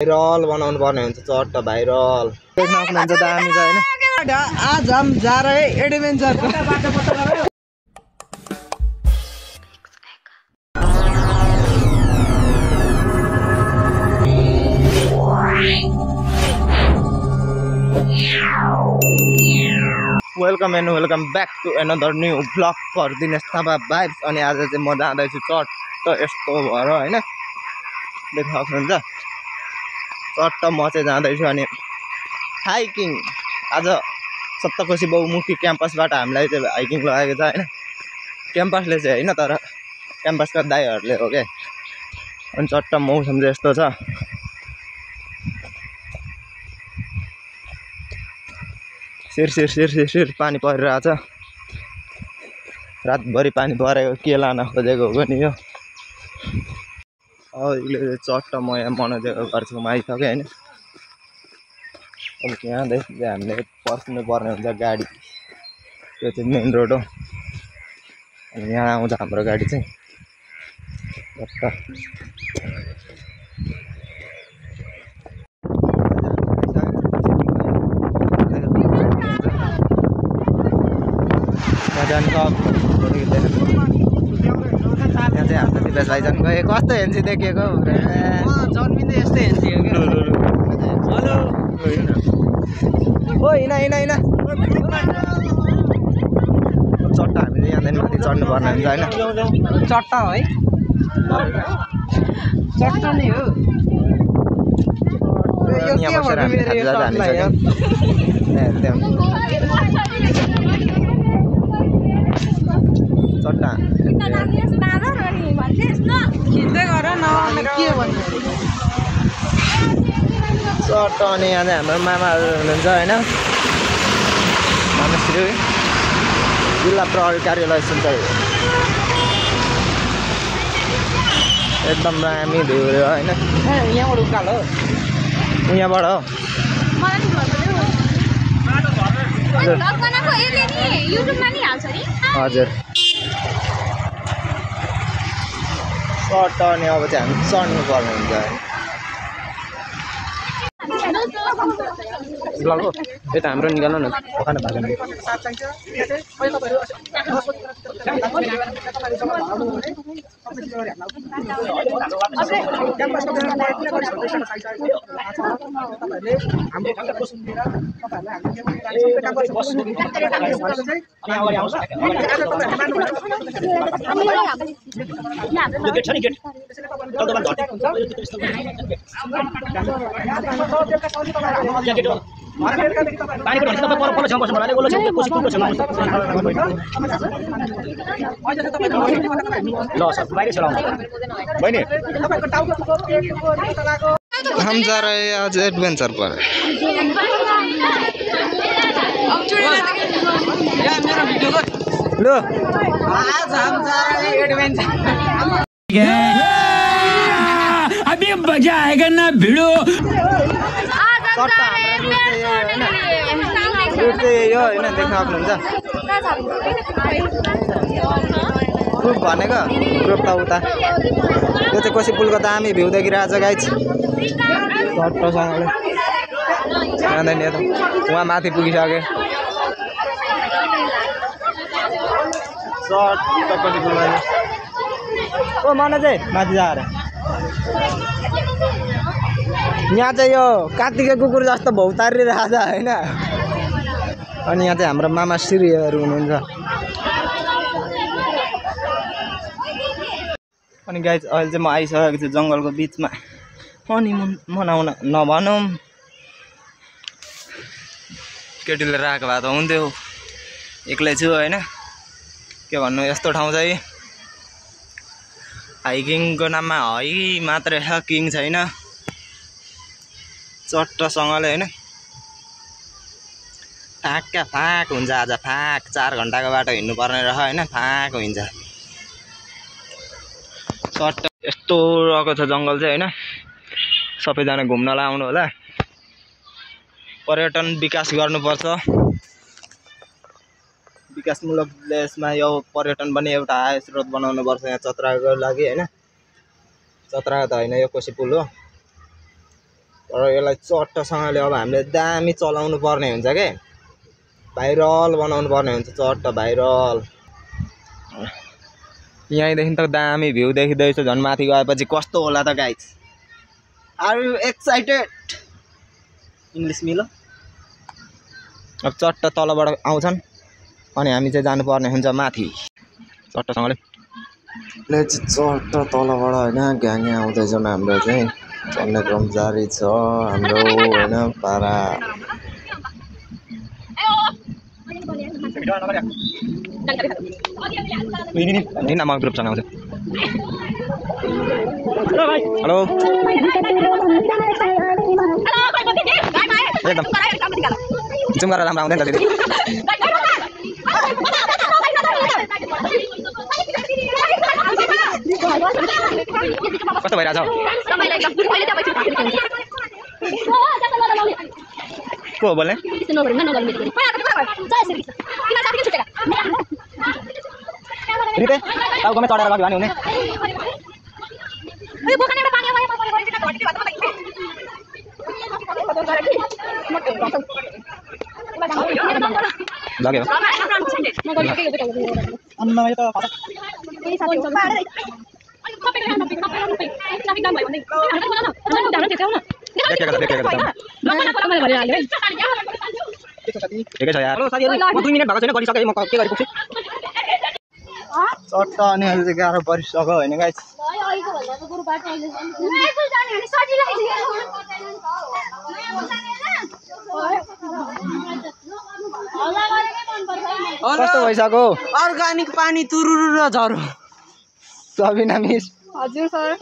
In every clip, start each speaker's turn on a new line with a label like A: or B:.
A: Viral बनाउनु पर्ने हुन्छ चट्ट भाइरल देख्न सक्नुहुन्छ दामी छ हैन
B: आज हम जा रहे adventure
A: welcome and welcome back to another new vlog for Dinesh Thapa vibes. अनि आज चाहिँ म जाँदैछु चट्ट यस्तो भएर हैन देख्न सक्नुहुन्छ चट्ट म चाहिँ जाँदैछु। अनि हाइकिङ आज सप्तकोशी बहुमुखी क्याम्पसबाट हामीलाई चाहिँ हाइकिङ लगाएको छ हैन क्याम्पसले चाहिँ हैन तर क्याम्पसका दाइहरूले हो के। अनि चट्ट मौसम चाहिँ यस्तो छ सिर पानी परिरहेछ रातभरि पानी परेको के लान खोजेको हो नि यो। अहिले चट्ट म यहाँ मनोजेको घरछेउमा आइसकेँ हैन। अब यहाँदेखि चाहिँ हामीले पर्खिनु पर्ने हुन्छ गाडी यो चाहिँ मेन रोड हो। अनि यहाँ आउँछ हाम्रो गाडी चाहिँ यहाँ चाहिँ हाम्रो दिपेश भाइजान गए कस्तो हेन्सी देखेको
B: जन्मिँदै यस्तै हेन्सी हो क्या। हेलो
A: ओ हिँड चट्टा हामीले यहाँदेखि माथि चढ्नु पर्ने हुन्छ होइन
B: चट्टा है चट्टा नै हो
A: यहाँ बसेर हामी चट्टा
B: खिच्दै गर न के भन्नु
A: चट्ट। अनि यहाँ चाहिँ हाम्रो मामाहरू हुनुहुन्छ होइन मामाश्री जिल्ला प्रहरी कार्यालय सुनचरी एकदम दामी भ्यू हो होइन
B: यहाँबाट उकालो
A: यहाँबाट हो हजुर चट्ट। अनि अब चाहिँ हामी चढ्नु पर्ने हुन्छ ब्लग हो यता हाम्रो निकाल्नु न खान भएको
C: पानी पनि तपाईँ पर छेउ बस्नु भने ओलो छेउ कोसी कुको छेउ ल सर बाहिर चलाउनु
A: बहिनी हम जा रहे हैं आज एडवेंचर पर लो
B: आज हम जा रहे हैं एडवेंचर
C: अभी मजा आएगा ना भिड़ो
A: रूट चाहिँ यो होइन देख्न सक्नुहुन्छ ग्रुप भनेको ग्रुप त उता यो चाहिँ कोसी पुलको दामी भ्यू देखिरहेछ गाइज चट्टसँगले जाँदैन यता उहाँ माथि पुगिसके चट्ट कोसी पुलमा ओ मन चाहिँ माथि जाएर यहाँ चाहिँ यो कात्तिके कुकुर जस्तो भौतारिरहेछ होइन। अनि यहाँ चाहिँ हाम्रो मामा श्रीहरू हुनुहुन्छ। अनि गाइज अहिले चाहिँ म आइसकेको छु जङ्गलको बिचमा अनि मनाउन नभनौँ केटीले राखेको भए त हुन्थ्यो एक्लै छु होइन के भन्नु यस्तो ठाउँ चाहिँ हाइकिङको नाममा है मात्रै छ किङ छैन चट्टसँगले होइन फाँका फाँक हुन्छ आज फाँक 4 घन्टाको बाटो हिँड्नु पर्ने रह होइन फाँक हुन्छ चट्ट यस्तो रहेको छ जङ्गल चाहिँ होइन सबैजना घुम्नलाई आउनु होला पर्यटन विकास गर्नुपर्छ विकासमूलक देशमा यो पर्यटन पनि एउटा आय स्रोत बनाउनुपर्छ यहाँ चत्राको लागि होइन चत्रा त होइन यो कोसी पुल हो तर यसलाई चट्टसँगले अब हामीले दामी चलाउनु पर्ने हुन्छ के भाइरल बनाउनु पर्ने हुन्छ चट्ट भाइरल यहीँदेखि त दामी भ्यू देखिँदैछ झन् माथि गएपछि कस्तो होला त guys are you excited English मिलो अब चट्ट तलबाट आउँछन् अनि हामी चाहिँ जानुपर्ने हुन्छ माथि चट्टसँगले चट्ट तलबाट होइन ग्याङै आउँदैछन् हाम्रो चाहिँ चल्ने क्रम जारी छ हाम्रो होइन पारा ग्रुप आउँछ हेलो एकदम जुम गरेर राम्रो आउँदैन दिदी कस्तो भइरहेछ को हो बोल्ने टाउकोमा चढेर गयो भने हुने लग्यो ठिकै छ यार 2 मिनेट भएको छैन गरिसकेँ म के गरी पुग्छु चट्ट अनि अहिले चाहिँ गाह्रो परिसक्यो होइन गाइस कस्तो भइसक्यो
B: अर्गानिक पानी तुरुरु र झरो
A: सबिना मिस
D: हजुर सर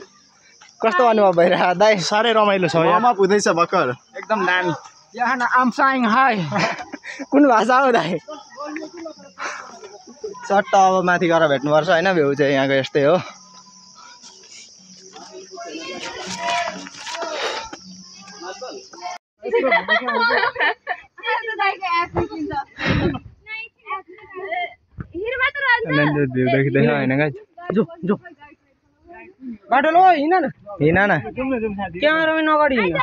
A: कस्तो अनुभव भइरहेको दाइ
E: साह्रै रमाइलो छ यहाँ पुग्दैछ भर्खर
B: एकदम दामी यहाँ आम साइङ हाई
A: कुन भाषा हो दाइ चट्ट अब माथि गएर भेट्नुपर्छ होइन भ्यू चाहिँ यहाँको यस्तै हो भ्यू देखिँदैछ होइन गाइस
B: बाटो लो हिँड न
A: हिँड न
B: क्यामेराम्यान अगाडि हिँड्नु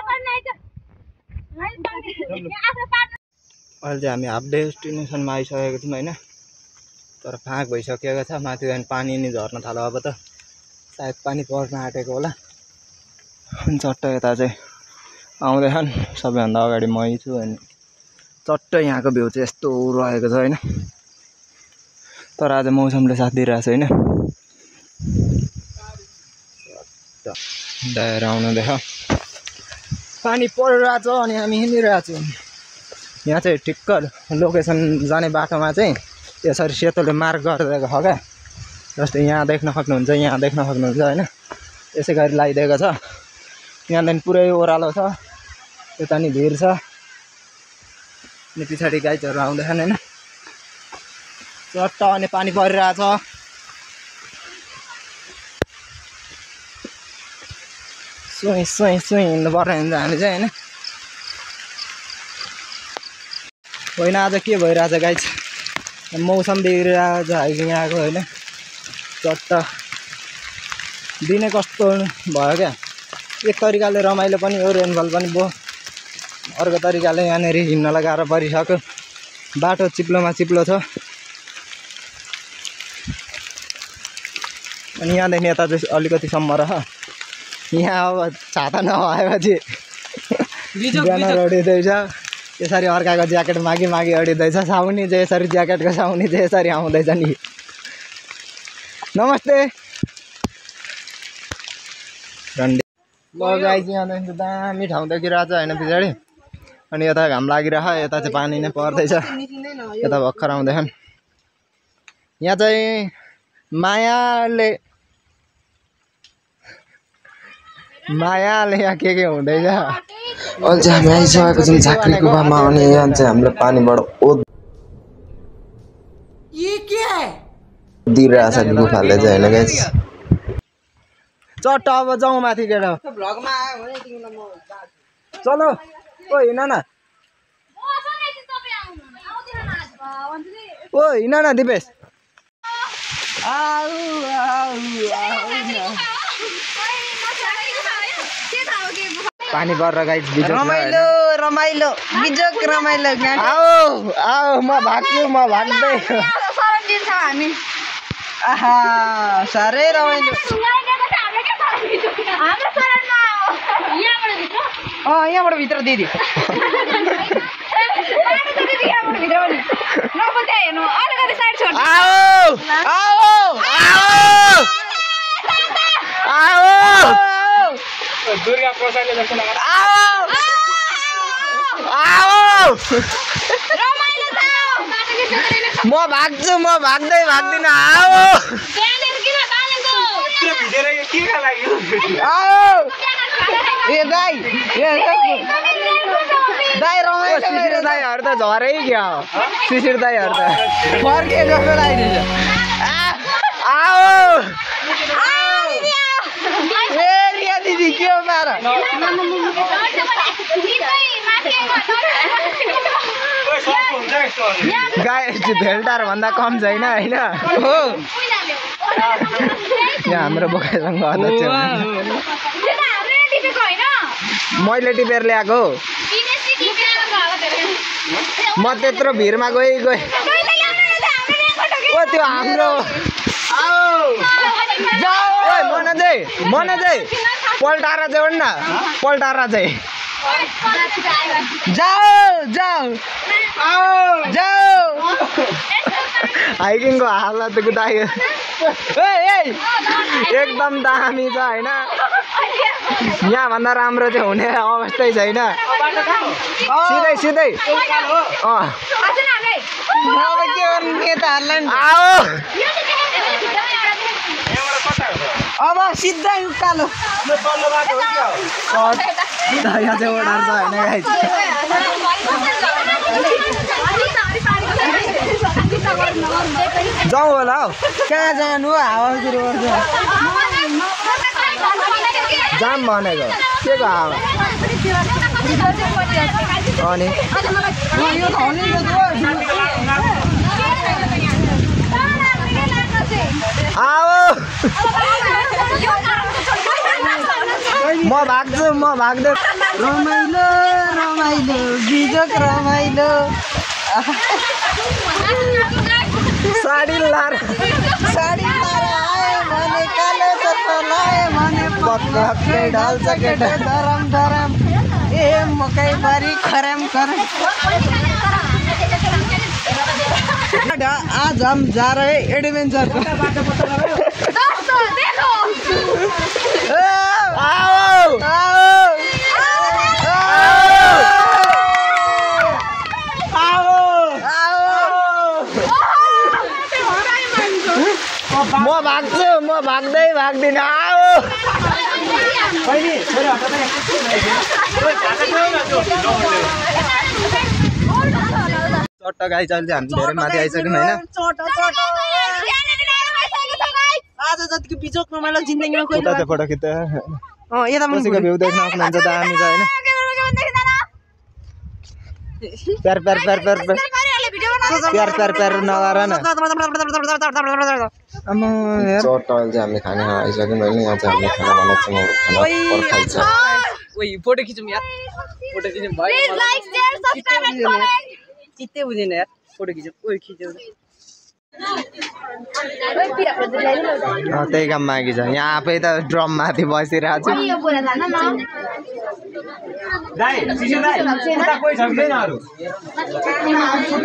A: अहिले चाहिँ हामी हाफ डेस्टिनेसनमा आइसकेको छौँ होइन तर फाँक भइसकेको छ माथि झन् पानी नि झर्न थाल्यो अब त सायद पानी पर्न आँटेको होला अनि चट्ट यता चाहिँ आउँदैछन् सबैभन्दा अगाडि मै छु अनि चट्ट यहाँको भ्यू चाहिँ यस्तो रहेको छ होइन तर आज मौसमले साथ दिइरहेछ होइन दाएर आउनुहुँदैछ पानी परिरहेछ अनि हामी हिँडिरहेको छौँ यहाँ चाहिँ ठिक्क लोकेसन जाने बाटोमा चाहिँ यसरी सेतोले मार्क गरिदिएको छ क्या जस्तै यहाँ देख्न सक्नुहुन्छ यहाँ देख्न सक्नुहुन्छ होइन यसै गरी लगाइदिएको छ यहाँदेखि पुरै ओह्रालो छ यता नि भिर छ अनि पछाडि गाइजहरू आउँदैछन् होइन चट्ट अनि पानी परिरहेछ सुई सुई सुई हिँड्नुपर्ने हुन्छ हामी चाहिँ होइन आज के भइरहेछ गाइज मौसम बिग्रिरहेको छ अहिले यहाँको होइन चट्ट दिनै कस्तो भयो क्या एक तरिकाले रमाइलो पनि हो रेनफल पनि भयो अर्को तरिकाले यहाँनिर हिँड्नलाई गाह्रो परिसक्यो बाटो चिप्लोमा चिप्लो छ अनि यहाँदेखि यता चाहिँ अलिकति सम्म रह यहाँ अब छाता नभएपछि बिहान अडिँदैछ यसरी अर्काको ज्याकेट मागी मागी अडिँदैछ साउनी चाहिँ यसरी ज्याकेटको साउनी चाहिँ यसरी आउँदैछ नि नमस्ते ल गाइज यहाँदेखि त दामी ठाउँ देखिरहेछ होइन पछाडि अनि यता घाम लागिरह यता चाहिँ पानी नै पर्दैछ यता भर्खर आउँदैछन् यहाँ चाहिँ मायाले यहाँ के हुँदैछ अहिले चाहिँ हामी आइसकेको छौँ झाँक्री गुफामा अनि यहाँ चाहिँ हामीले पानीबाट दिइरहेछ गुफाले चाहिँ होइन गाइस चट्ट अब जाउँ माथि केटा चलो ओ हिँड न ओ हिँड न दिपेश पानी पर्छ गाइस बिजोक
B: रमाइलो रमाइलो बिजोक रमाइलो
A: आओ आओ म भाग्दै
B: आहा साह्रै रमाइलो यहाँबाट भित्र दिदी
A: आओ आओ आओ आओ
C: दुर्गा प्रसादले जस्तो लाग्छ
A: आओ म भाग्छु म भाग्दिन आओ
C: भिडेर यो के का लाग्यो
A: आओ
B: ए दाइ दाइ रमाइलो
A: शिशिर दाइहरू त झरै क्या शिशिर दाइहरू त
B: फर्के जस्तो लागिरहेछ
A: आओ
B: ए रिया दिदी के हो मार
A: गाई भेल्टार भन्दा कम छैन होइन
B: हो
A: यहाँ हाम्रो बोकाइसँग अध्यक्ष मैले टिपेर ल्याएको म त्यत्रो भिडमा गएँ ओ त्यो हाम्रो मन चाहिँ पल्टाएर जाऊ न पल्टाएर चाहिँ
B: जाऊ जाऊ जाऊ
A: हाइकिङको हालत गुदायो एकदम दामी छ होइन यहाँभन्दा राम्रो चाहिँ हुने अवस्थै छैन सिधै सिधै आओ
B: अब सिधै उकालो
A: यहाँ चाहिँ ओडार छ होइन गाइस जाउँ होला हौ
B: कहाँ जानु हावा सुरु गर्छ
A: जाम भनेको के को हावा अनि
B: यो
A: आओ म भाग्दै
B: रमाइलो रमाइलो बिजोक रमाइलो
A: साडी लाएर
B: आयो भने कालो चट्टो लायो भने
A: पक्कै ढल्छ केटा
B: धरम धरम ए मकै बारी खरम खरम आज हम जा रहे एडवेंचर
A: आओ म भाग्दिन आओ चट्टा गाई चल्छ हामी धेरै माथि आइसक्यौँ होइन
B: आज जतिको बिजोक रमाइलो जिन्दगीमा कोही
A: उता चाहिँ फोटो खिच्दा
B: यता
A: कसैको भ्यू देख्न आउनुहुन्छ दामी छ होइन प्यार प्यार प्यार प्यार प्यार प्यार प्यार नगर न चट्टा अहिले चाहिँ हामीले खाना आइसक्यौँ होइन यहाँ चाहिँ हामीले खाना बनाएको छौँ खाना पर्खाइ छ
B: ओइ फोटो खिचौँ यार फोटो खिचौँ भयो चित्तै बुझेन यार फोटो खिचौँ ओइ खिचौँ
A: त्यही काम मागी छ यहाँ आफै त ड्रम माथि बसिरहेको छु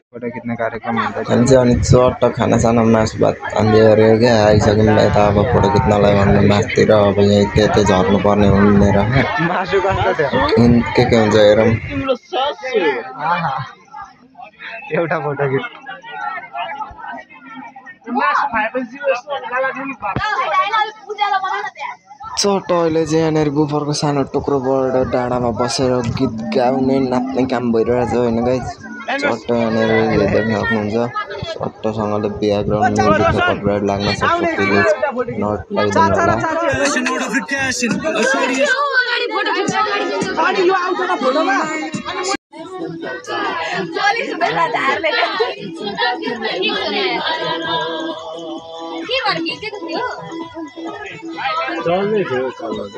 A: फोटो खिच्ने कार्यक्रम हुन्छ अनि चट्ट खाना साना मासु भात हामीले हेऱ्यो क्या आइसक्यौँ यता अब फोटो खिच्नलाई भन्दा मासतिर अब यहाँ त्यतै झर्नु पर्ने हुने रहेछ मासु कस्तो थियो के हुन्छ हेरौँ एउटा फोटो खिच चट्ट अहिले चाहिँ यहाँनिर बुफरको सानो टुक्रोबाट डाँडामा बसेर गीत गाउने नाच्ने काम भइरहेछ होइन गाइस चट्ट यहाँनिर देख्न सक्नुहुन्छ चट्टसँगले ब्याकग्राउन्ड म्युजिकको कपीराइट लाग्न सक्छ प्लिज नट लगाइदिनु होला
E: चल्दै थियो चल्नु त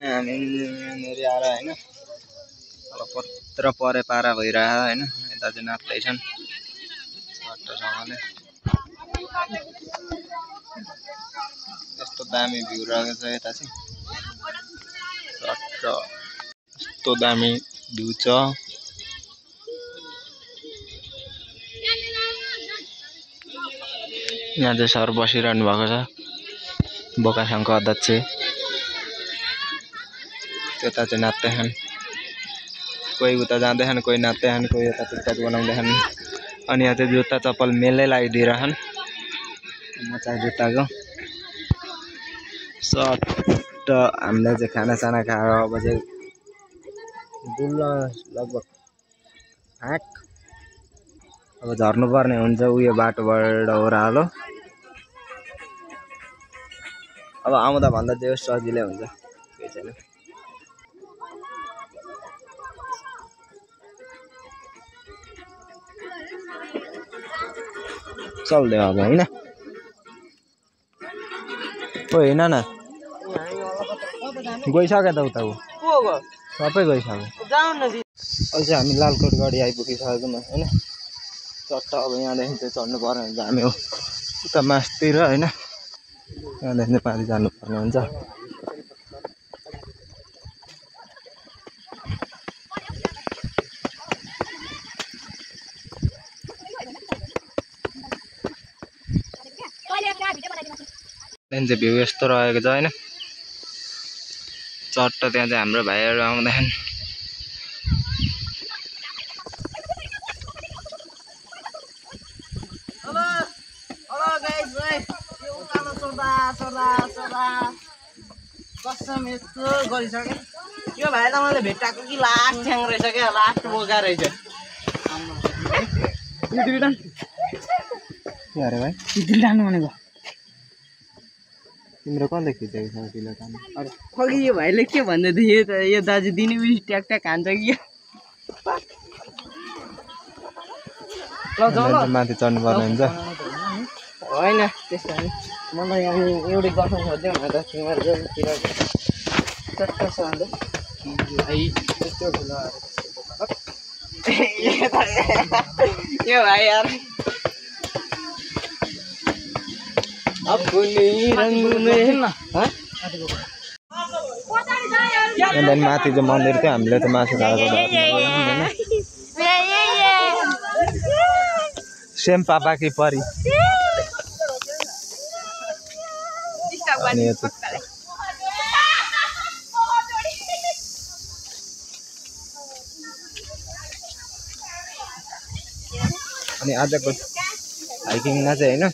A: हामी यहाँनिर आएर होइन अब पत्र परे पारा भइरह होइन यता चाहिँ नाच्दैछन् सट्टसँगले यस्तो दामी भ्यू रहेको छ यता चाहिँ सट्ट यस्तो दामी भ्यू छ यहाँ चाहिँ सर बसिरहनु भएको छ बोका सङ्घको अध्यक्ष त्यता चाहिँ नाच्दैछन् कोही उता जाँदैछन् कोही नाच्दैछन् कोही यता पिक्चर बनाउँदैछन् अनि यहाँ चाहिँ जुत्ता चप्पल मेलै लगाइदिइरहन् मचा जुत्ताको सट्ट हामीले चाहिँ खानासाना खाएर अब चाहिँ डुल्न लगभग आँट अब झर्नुपर्ने हुन्छ उयो बाटोबाट ओह्रालो अब आउँदा भन्दा त्यो सजिलै हुन्छ केही छैन चल्दै अब होइन ओ हिँड न गइसक्यो त उता ऊ सबै गइसक्यो अहिले चाहिँ हामी लालकोट गाडी आइपुगिसकेको होइन चट्ट अब यहाँदेखि चाहिँ चढ्नु पर्ने हुन्छ हामी उता मासतिर होइन यहाँदेखि चाहिँ पारि जानुपर्ने हुन्छ त्यहाँदेखि चाहिँ भ्यू यस्तो रहेको छ होइन चट्ट त्यहाँ चाहिँ हाम्रो भाइहरू आउँदाखेरि
B: कसम यस्तो गरिसकेँ यो भाइलाई मैले भेटाएको कि लास्ट ठ्याङ रहेछ क्या लास्ट बोका रहेछ
A: के अरे भाइ
B: जानु भनेको
A: तिम्रो कसले खिचेको छ किलो काम
B: अघि यो भाइले के भन्दै थियो यो दाजु दिने बिच ट्याक ट्याक हान्छ कि
A: माथि चढ्नुपर्ने हुन्छ
B: होइन त्यस्तो होइन मलाई यहाँ एउटै गर्नु खोज्यो भने त तिमीहरूतिर चट्टसँगले यो भाइ यार
A: माथि चाहिँ मन्दिर थियो हामीले त मासु खाएको सेम पापा कि परी अनि आजको हाइकिङमा चाहिँ होइन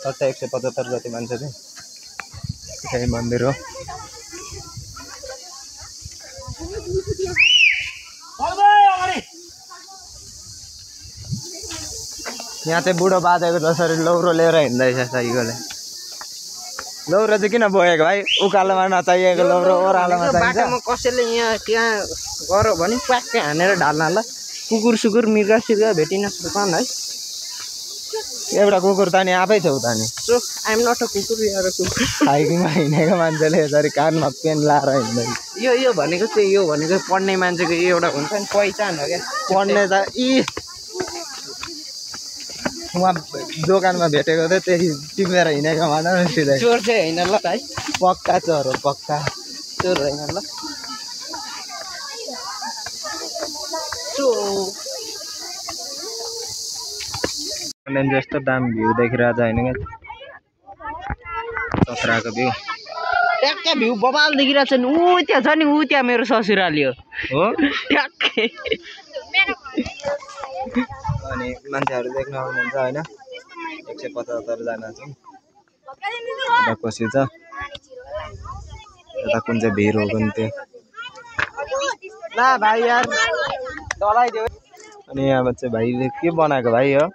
A: 175 जति मान्छे चाहिँ त्यही मन्दिर हो यहाँ चाहिँ बुढो बाजेको जसरी लौरो लिएर हिँड्दैछ साइकलले लौरो चाहिँ किन बोकेको भाइ उकालोमा नचाहिएको लौरो ओह्रालोमा चाहिन्छ
B: बाटोमा कसैले यहाँ त्यहाँ गऱ्यो भने प्याक्कै हानेर ढाल्नलाई कुकुर सुकुर मिर्गा सिर्गा भेटिन सक्छन् है
A: एउटा कुकुर त नि आफै छ उता नि
B: so I am not a कुकुर यार कुकुर
A: हाइकिङमा हिँडेको मान्छेले यसरी कानमा पेन लाएर हिँड्दैन
B: यो भनेको चाहिँ यो भनेको पढ्ने मान्छेको एउटा हुन्छ नि पहिचान हो क्या
A: पढ्ने त उहाँ दोकानमा भेटेको थियो त्यही टिपेर हिँडेको भन न सिधै
B: चोर चाहिँ होइन ल भाइ
A: पक्का चोर हो पक्का
B: चोर होइन ल
A: जस्तो दाम भ्यू देखिरहेको छ होइन क्या सत्राको भ्यू
B: ट्याक्कै भ्यू बबाल देखिरहेको छ नि ऊ त्यहाँ छ नि ऊ त्यहाँ मेरो ससुराली हो ट्याक्कै
A: अनि मान्छेहरू देख्न आउनुहुन्छ होइन 175 जना चाहिँ यता कोसी छ यता कुन चाहिँ भिर हो कुन त्यो
B: ल भाइ यार डलाइदियो
A: अनि यहाँ चाहिँ भाइले के बनाएको भाइ हो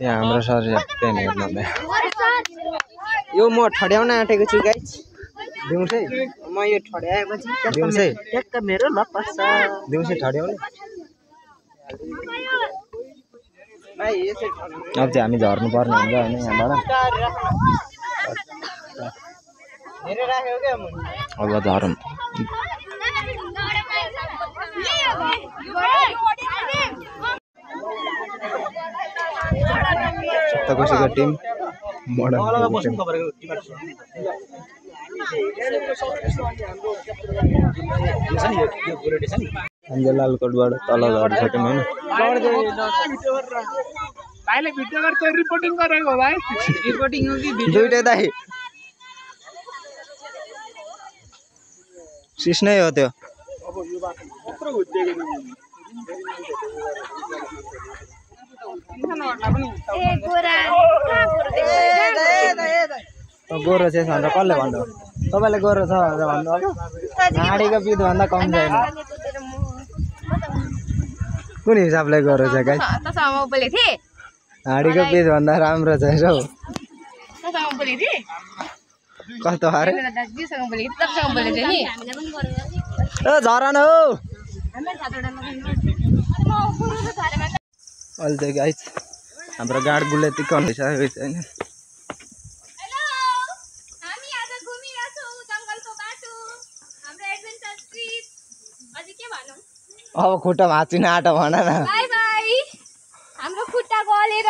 A: यहाँ हाम्रो सर पेन हेर्नु
B: यो म ठड्याउन आँटेको छु गाइस
A: दिउँसै
B: म म यो ठड्याएपछि
A: दिउँसै
B: ट्याक्क मेरो लपस्छ
A: दिउँसै ठड्याउने
B: भाइ यसै ठड्याउनु
A: अब चाहिँ हामी झर्नु पर्ने हुन्छ होइन यहाँबाट
B: धेरै राख्यो क्या मुनि
A: अब झरौँ कसैको टिम लालकोटबाट तल झरिसक्यौँ होइन
C: भाइले भिडियो गर्छ रिपोर्टिङ गरेको हो भाइ
B: रिपोर्टिङ हो कि
A: दुइटै दाइ सिस नै हो त्यो गोरो छ भनेर कसले भन्नु तपाईँले गोरो छ भनेर भन्नु अब हाँडीको पिठभन्दा कम छैन कुन हिसाबले गोरो छ गाई हाँडीको पिठभन्दा राम्रो छ हौ कस्तो अरे झरन हौ अहिले चाहिँ गाई हाम्रो गाड गुले तिकाउनु भइसकेको छ होइन अब खुट्टा भाँचिन आँटा भन न
D: हाम्रो खुट्टा गलेर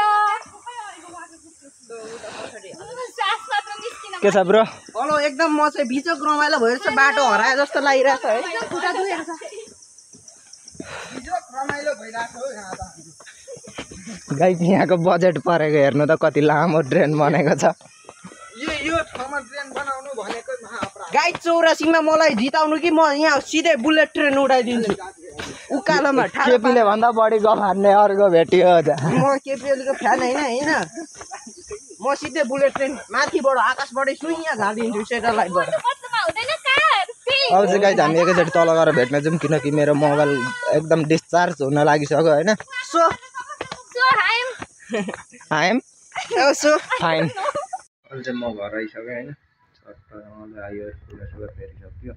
A: के छ ब्रो
B: हेलो एकदम म चाहिँ बिचक रमाइलो भइरहेछ बाटो हराए जस्तो लागिरहेछ है
D: खुट्टा दुखेर छ
B: रमाइलो भइरहेछ हो यहाँ त
A: गाई यहाँको बजेट परेको हेर्नु त कति लामो ट्रेन बनेको छ
B: यो ठाउँमा ट्रेन बनाउनु भनेको महाअपराध गाई 84 मा मलाई जिताउनु कि म यहाँ सिधै बुलेट ट्रेन उडाइदिन्छु उकालोमा
A: केपीले भन्दा बढी गफ हान्ने अर्को भेटियो
B: म केपीएलको फ्यान होइन म सिधै बुलेट ट्रेन माथिबाट आकाशबाटै सुइया झारिदिन्छु सेटेलाइटबाट
A: अब चाहिँ गाई हामी एकैचोटि तल गएर भेट्न जाउँ किनकि मेरो मोबाइल एकदम डिस्चार्ज हुन लागिसक्यो होइन
B: सो
A: आएम
B: सो
A: फाइन अहिले चाहिँ म घर आइसकेँ होइन चट्ट आयो सुगर फेरिसक्यो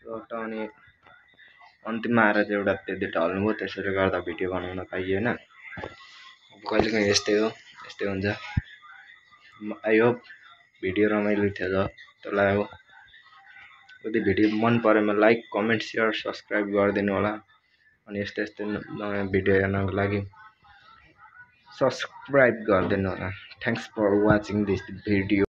A: चट्ट अनि अन्तिममा आएर चाहिँ एउटा त्यति ढल्नुभयो त्यसैले गर्दा भिडियो बनाउन पाइएन कहिलेकाहीँ यस्तै हो यस्तै हुन्छ आई होप भिडियो रमाइलो थियो जसलाई अब यदि भिडियो मन परेमा लाइक कमेन्ट सेयर सब्सक्राइब गरिदिनु होला अनि यस्तै यस्तै नयाँ भिडियो हेर्नको लागि सब्सक्राइब गरिदिनु होला thanks for watching this video